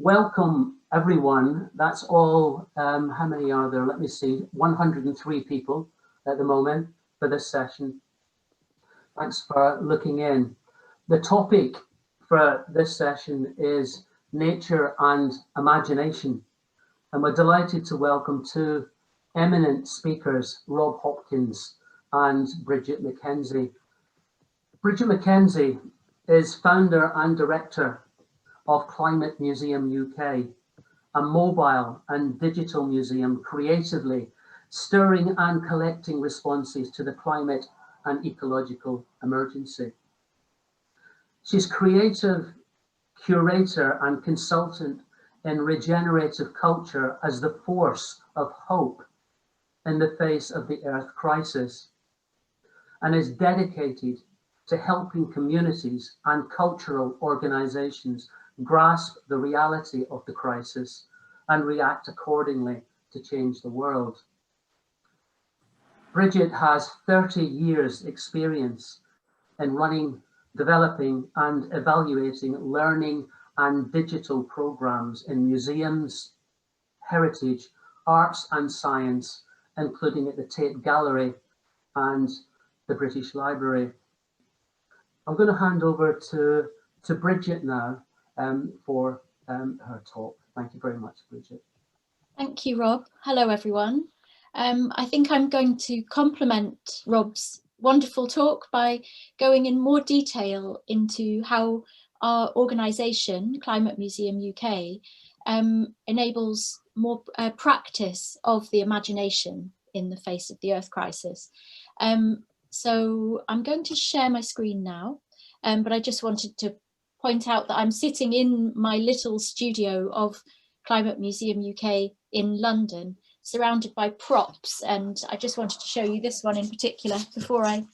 Welcome everyone. That's all. How many are there? Let me see. 103 people at the moment for this session. Thanks for looking in. The topic for this session is nature and imagination. And we're delighted to welcome two eminent speakers, Rob Hopkins and Bridget McKenzie. Bridget McKenzie is founder and director of Climate Museum UK, a mobile and digital museum creatively stirring and collecting responses to the climate and ecological emergency. She's creative curator and consultant in regenerative culture as the force of hope in the face of the Earth crisis, and is dedicated to helping communities and cultural organizations grasp the reality of the crisis and react accordingly to change the world. Bridget has 30 years experience in running, developing and evaluating learning and digital programs in museums, heritage, arts and science, including at the Tate Gallery and the British Library. I'm going to hand over to Bridget now for her talk. Thank you very much, Bridget. Thank you, Rob. Hello, everyone. I think I'm going to complement Rob's wonderful talk by going in more detail into how our organisation, Climate Museum UK, enables more practice of the imagination in the face of the Earth crisis. So I'm going to share my screen now, but I just wanted to point out that I'm sitting in my little studio of Climate Museum UK in London, surrounded by props, and I just wanted to show you this one in particular before I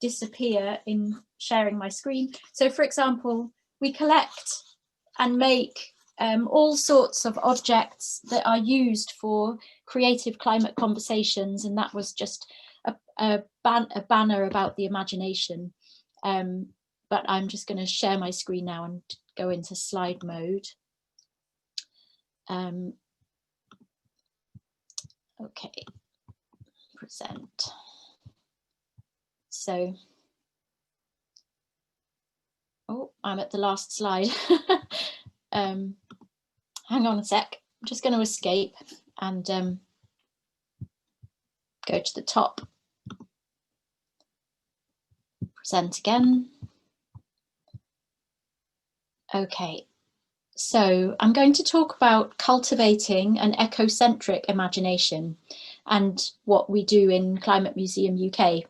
disappear in sharing my screen. So for example, we collect and make all sorts of objects that are used for creative climate conversations, and that was just a banner about the imagination. But I'm just going to share my screen now and go into slide mode. Okay, present. So, oh, I'm at the last slide. Hang on a sec. I'm just going to escape and go to the top. Present again. Okay, so I'm going to talk about cultivating an echocentric imagination and what we do in Climate Museum UK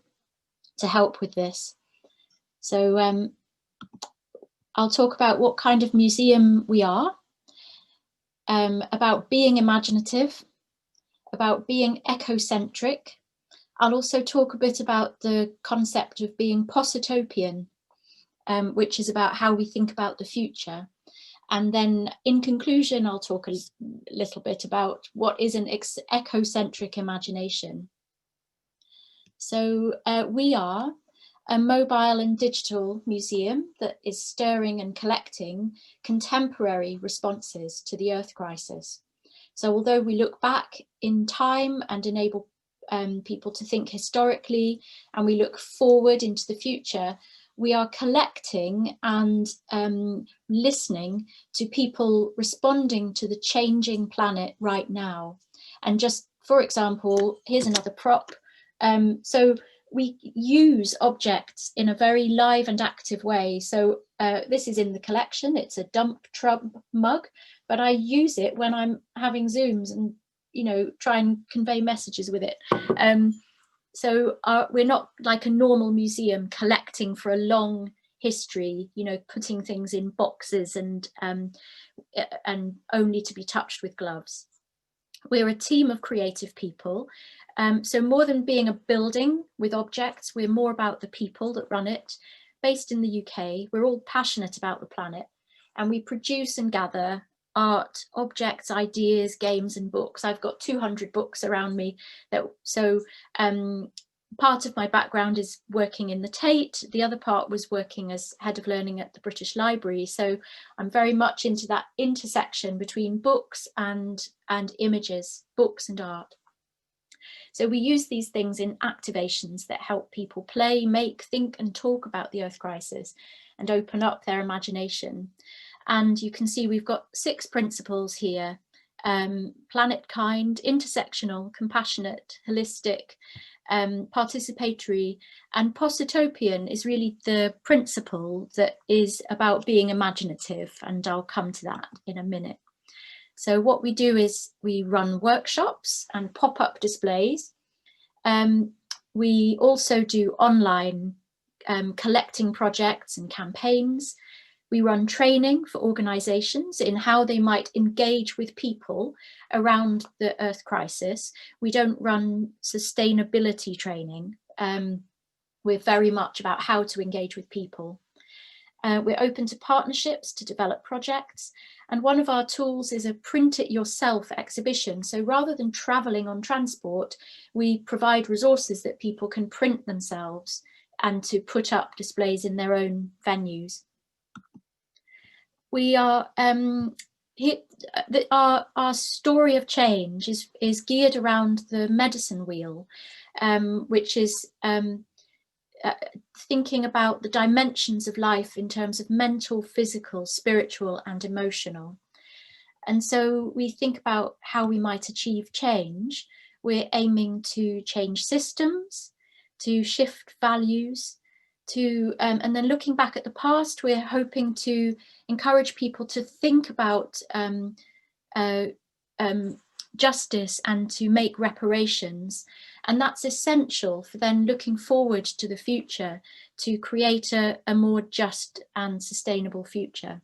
to help with this. So I'll talk about what kind of museum we are, about being imaginative, about being echocentric. I'll also talk a bit about the concept of being Postopian, which is about how we think about the future. And then in conclusion, I'll talk a little bit about what is an echocentric imagination. So we are a mobile and digital museum that is stirring and collecting contemporary responses to the Earth crisis. So although we look back in time and enable people to think historically, and we look forward into the future, we are collecting and listening to people responding to the changing planet right now. And just for example, here's another prop. So we use objects in a very live and active way. So this is in the collection. It's a dump Trump mug, but I use it when I'm having Zooms and, you know, try and convey messages with it. So we're not like a normal museum collecting for a long history, you know, putting things in boxes and only to be touched with gloves. We're a team of creative people. So more than being a building with objects, we're more about the people that run it. Based in the UK, we're all passionate about the planet, and we produce and gather art, objects, ideas, games and books. I've got 200 books around me. part of my background is working in the Tate. The other part was working as head of learning at the British Library. So I'm very much into that intersection between books and images, books and art. So we use these things in activations that help people play, make, think and talk about the Earth crisis and open up their imagination. And you can see we've got 6 principles here: planet kind, intersectional, compassionate, holistic, participatory, and Postopian is really the principle that is about being imaginative, and I'll come to that in a minute. So what we do is we run workshops and pop-up displays. We also do online collecting projects and campaigns. We run training for organisations in how they might engage with people around the Earth crisis. We don't run sustainability training. We're very much about how to engage with people. We're open to partnerships to develop projects. And one of our tools is a print it yourself exhibition. So rather than travelling on transport, we provide resources that people can print themselves and to put up displays in their own venues. We are our story of change is geared around the medicine wheel, which is thinking about the dimensions of life in terms of mental, physical, spiritual and emotional. And so we think about how we might achieve change. We're aiming to change systems, to shift values, to and then looking back at the past, we're hoping to encourage people to think about justice and to make reparations. And that's essential for then looking forward to the future to create a more just and sustainable future.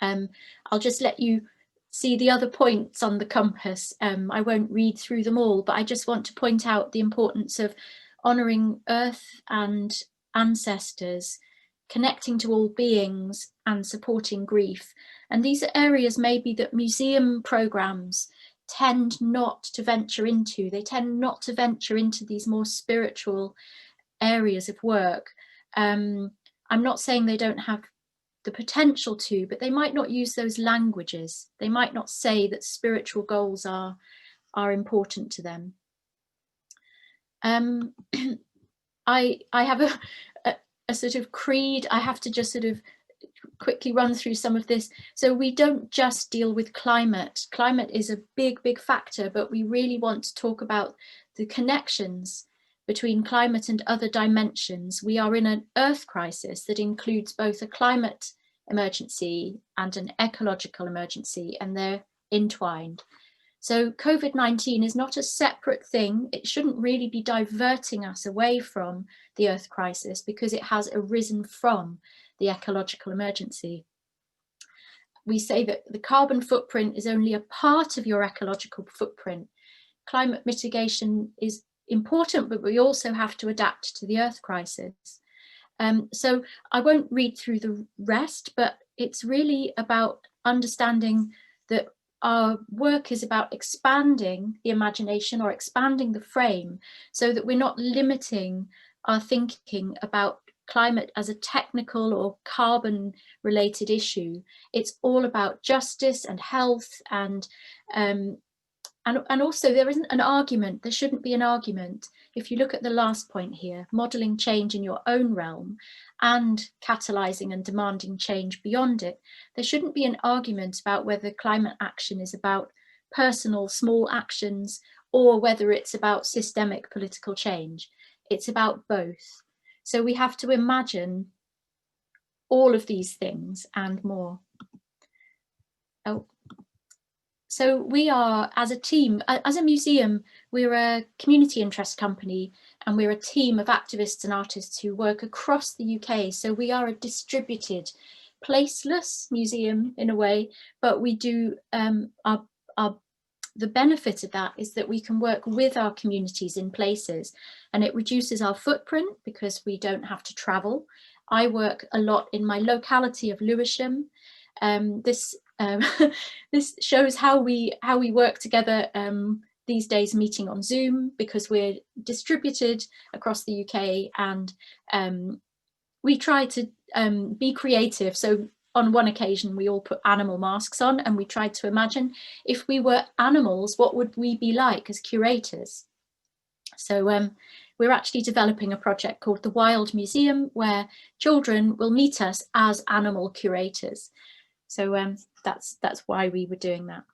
I'll just let you see the other points on the compass. I won't read through them all, but I just want to point out the importance of honouring Earth and ancestors, connecting to all beings and supporting grief. And these are areas maybe that museum programmes tend not to venture into. They tend not to venture into these more spiritual areas of work. I'm not saying they don't have the potential to, but they might not use those languages. They might not say that spiritual goals are important to them. I have a sort of creed. I have to just sort of quickly run through some of this. So we don't just deal with climate. Climate is a big factor, but we really want to talk about the connections between climate and other dimensions. We are in an Earth crisis that includes both a climate emergency and an ecological emergency, and they're entwined. So COVID-19 is not a separate thing. It shouldn't really be diverting us away from the Earth crisis because it has arisen from the ecological emergency. We say that the carbon footprint is only a part of your ecological footprint. Climate mitigation is important, but we also have to adapt to the Earth crisis. So I won't read through the rest, but it's really about understanding that our work is about expanding the imagination or expanding the frame so that we're not limiting our thinking about climate as a technical or carbon related issue. It's all about justice and health and also there isn't an argument. There shouldn't be an argument. If you look at the last point here, modelling change in your own realm and catalysing and demanding change beyond it, there shouldn't be an argument about whether climate action is about personal small actions or whether it's about systemic political change. It's about both. So we have to imagine all of these things and more. So we are, as a team, as a museum, we're a community interest company and we're a team of activists and artists who work across the UK. So we are a distributed, placeless museum in a way, but we do, the benefit of that is that we can work with our communities in places and it reduces our footprint because we don't have to travel. I work a lot in my locality of Lewisham. This shows how we work together these days meeting on Zoom because we're distributed across the UK, and we try to be creative. So on one occasion, we all put animal masks on, and we tried to imagine if we were animals, what would we be like as curators? So we're actually developing a project called the Wild Museum, where children will meet us as animal curators. So that's why we were doing that.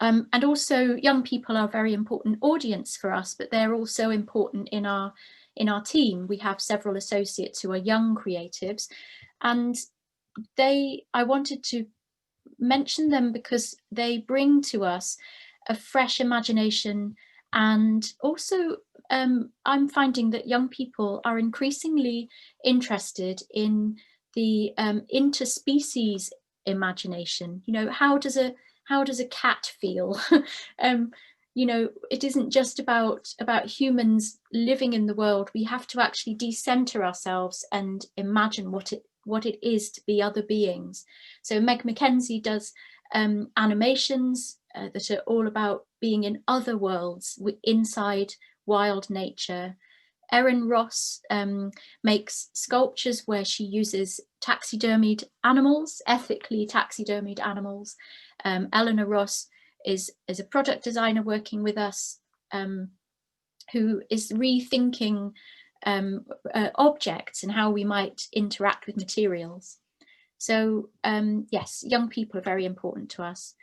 And also, young people are a very important audience for us, but they're also important in our team. We have several associates who are young creatives, and I wanted to mention them because they bring to us a fresh imagination. And also, I'm finding that young people are increasingly interested in the interspecies imagination. You know, how does a cat feel? You know, it isn't just about humans living in the world. We have to actually decenter ourselves and imagine what it is to be other beings. So Meg McKenzie does animations that are all about being in other worlds inside wild nature. Erin Ross makes sculptures where she uses taxidermied animals, ethically taxidermied animals. Eleanor Ross is a product designer working with us, who is rethinking objects and how we might interact with materials. So yes, young people are very important to us.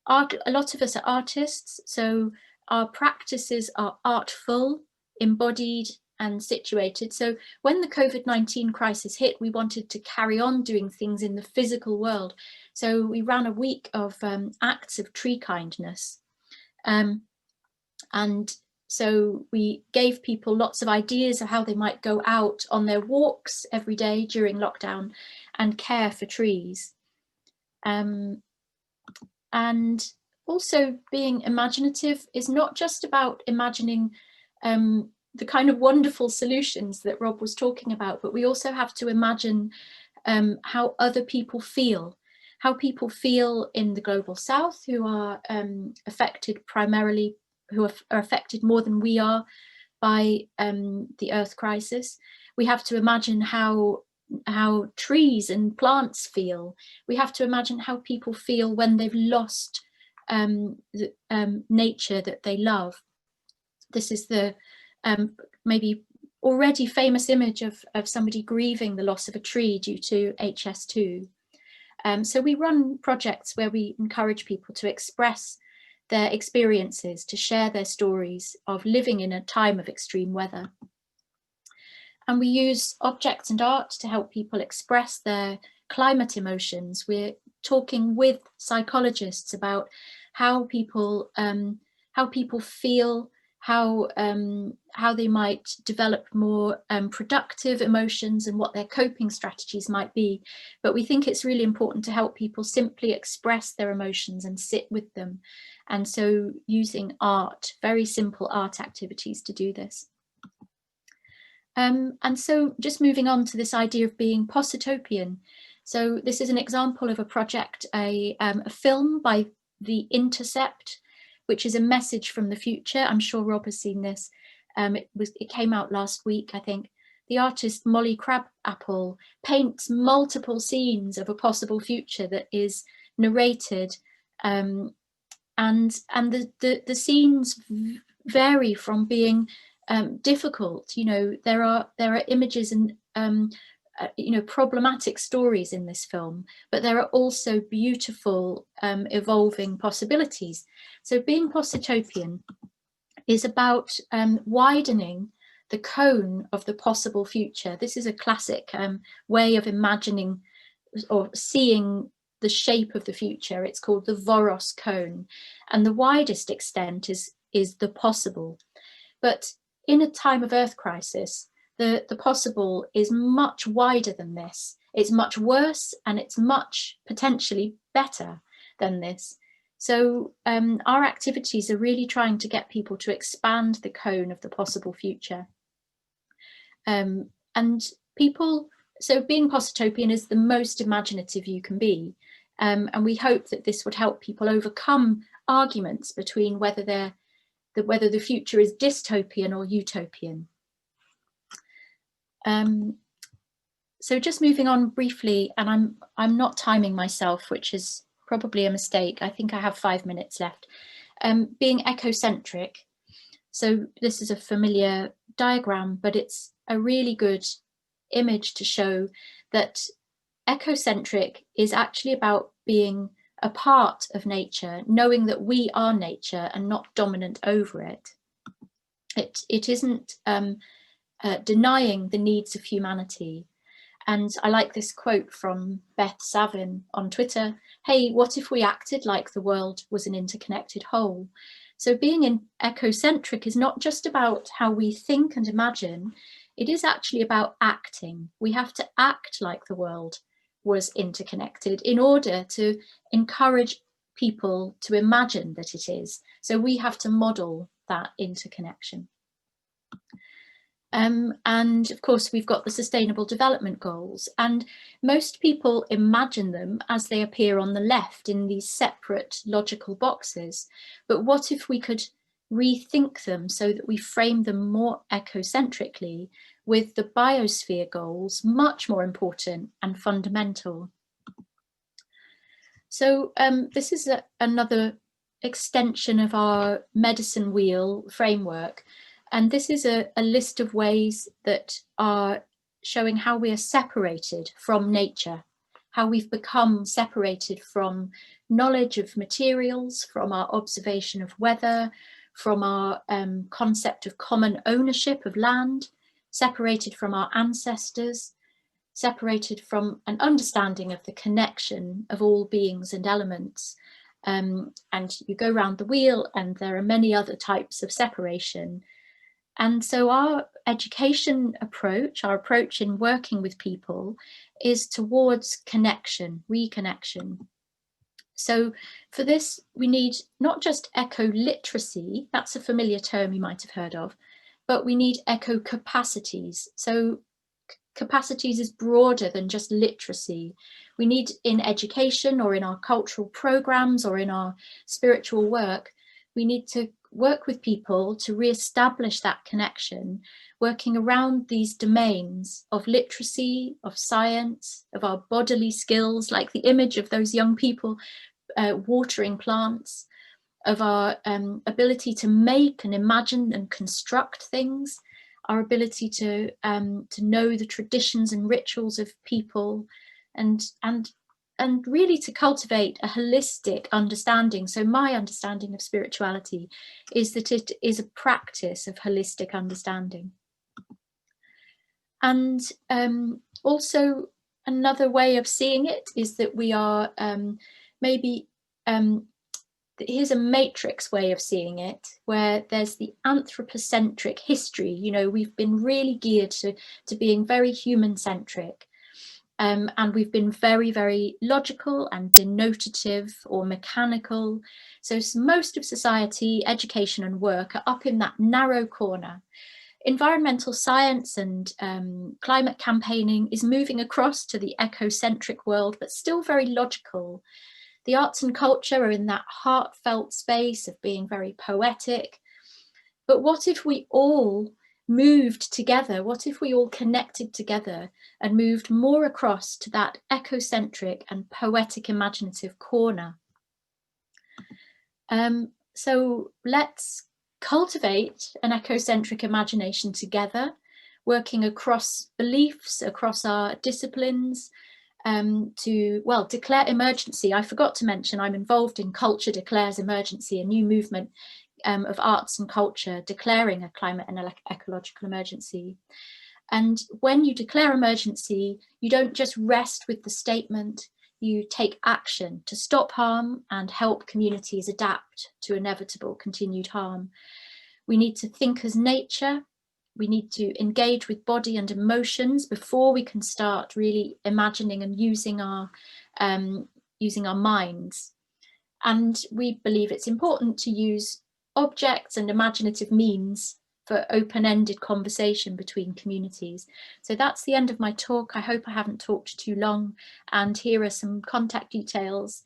A lot of us are artists, so our practices are artful, embodied and situated. So when the COVID-19 crisis hit, we wanted to carry on doing things in the physical world. So we ran a week of acts of tree kindness. And so we gave people lots of ideas of how they might go out on their walks every day during lockdown and care for trees. And also, being imaginative is not just about imagining the kind of wonderful solutions that Rob was talking about, but we also have to imagine how other people feel, how people feel in the global south, who are affected primarily, who are affected more than we are by the earth crisis. We have to imagine how trees and plants feel. We have to imagine how people feel when they've lost nature that they love. This is the maybe already famous image of somebody grieving the loss of a tree due to HS2. So we run projects where we encourage people to express their experiences, to share their stories of living in a time of extreme weather. And we use objects and art to help people express their climate emotions. We're talking with psychologists about how people feel, how they might develop more productive emotions and what their coping strategies might be. But we think it's really important to help people simply express their emotions and sit with them. And so using art, very simple art activities to do this. And so just moving on to this idea of being Postopian. So this is an example of a project, a film by The Intercept, which is a message from the future. I'm sure Rob has seen this. It came out last week, I think. The artist Molly Crabapple paints multiple scenes of a possible future that is narrated, and the scenes vary from being difficult. You know, there are images and you know, problematic stories in this film, but there are also beautiful evolving possibilities. So being Postopian is about widening the cone of the possible future. This is a classic way of imagining or seeing the shape of the future. It's called the Voros Cone, and the widest extent is the possible. But in a time of Earth crisis, the possible is much wider than this. It's much worse, and it's much potentially better than this. So our activities are really trying to get people to expand the cone of the possible future. And people, so being Postopian is the most imaginative you can be. And we hope that this would help people overcome arguments between whether the future is dystopian or utopian. So just moving on briefly, and I'm not timing myself, which is probably a mistake. I think I have 5 minutes left. Being echocentric. So this is a familiar diagram, but it's a really good image to show that echocentric is actually about being a part of nature, knowing that we are nature and not dominant over it. It isn't denying the needs of humanity. And I like this quote from Beth Savin on Twitter. Hey, what if we acted like the world was an interconnected whole? So being echocentric is not just about how we think and imagine, it is actually about acting. We have to act like the world was interconnected in order to encourage people to imagine that it is. So we have to model that interconnection. And of course, we've got the Sustainable Development Goals, and most people imagine them as they appear on the left in these separate logical boxes. But what if we could rethink them so that we frame them more echocentrically, with the biosphere goals much more important and fundamental? So this is another extension of our medicine wheel framework. And this is a list of ways that are showing how we are separated from nature, how we've become separated from knowledge of materials, from our observation of weather, from our concept of common ownership of land, separated from our ancestors, separated from an understanding of the connection of all beings and elements. And you go around the wheel and there are many other types of separation. And so our education approach, our approach in working with people, is towards connection, reconnection. So for this, we need not just eco-literacy, that's a familiar term you might have heard of, but we need eco-capacities. So capacities is broader than just literacy. We need, in education or in our cultural programs or in our spiritual work, we need to work with people to re-establish that connection, working around these domains of literacy, of science, of our bodily skills, like the image of those young people watering plants, of our ability to make and imagine and construct things, our ability to know the traditions and rituals of people, and really to cultivate a holistic understanding. So my understanding of spirituality is that it is a practice of holistic understanding. And also another way of seeing it is that we are here's a matrix way of seeing it, where there's the anthropocentric history. You know, we've been really geared to being very human-centric. And we've been very, very logical and denotative or mechanical. So most of society, education and work are up in that narrow corner. Environmental science and climate campaigning is moving across to the echocentric world, but still very logical. The arts and culture are in that heartfelt space of being very poetic. But what if we all moved together? What if we all connected together and moved more across to that echocentric and poetic imaginative corner? So let's cultivate an echocentric imagination together, working across beliefs, across our disciplines, to, well, declare emergency. I forgot to mention I'm involved in Culture Declares Emergency, a new movement of arts and culture declaring a climate and ecological emergency. And when you declare emergency, you don't just rest with the statement, you take action to stop harm and help communities adapt to inevitable continued harm. We need to think as nature. We need to engage with body and emotions before we can start really imagining and using our minds. And we believe it's important to use objects and imaginative means for open-ended conversation between communities. So that's the end of my talk. I hope I haven't talked too long, and here are some contact details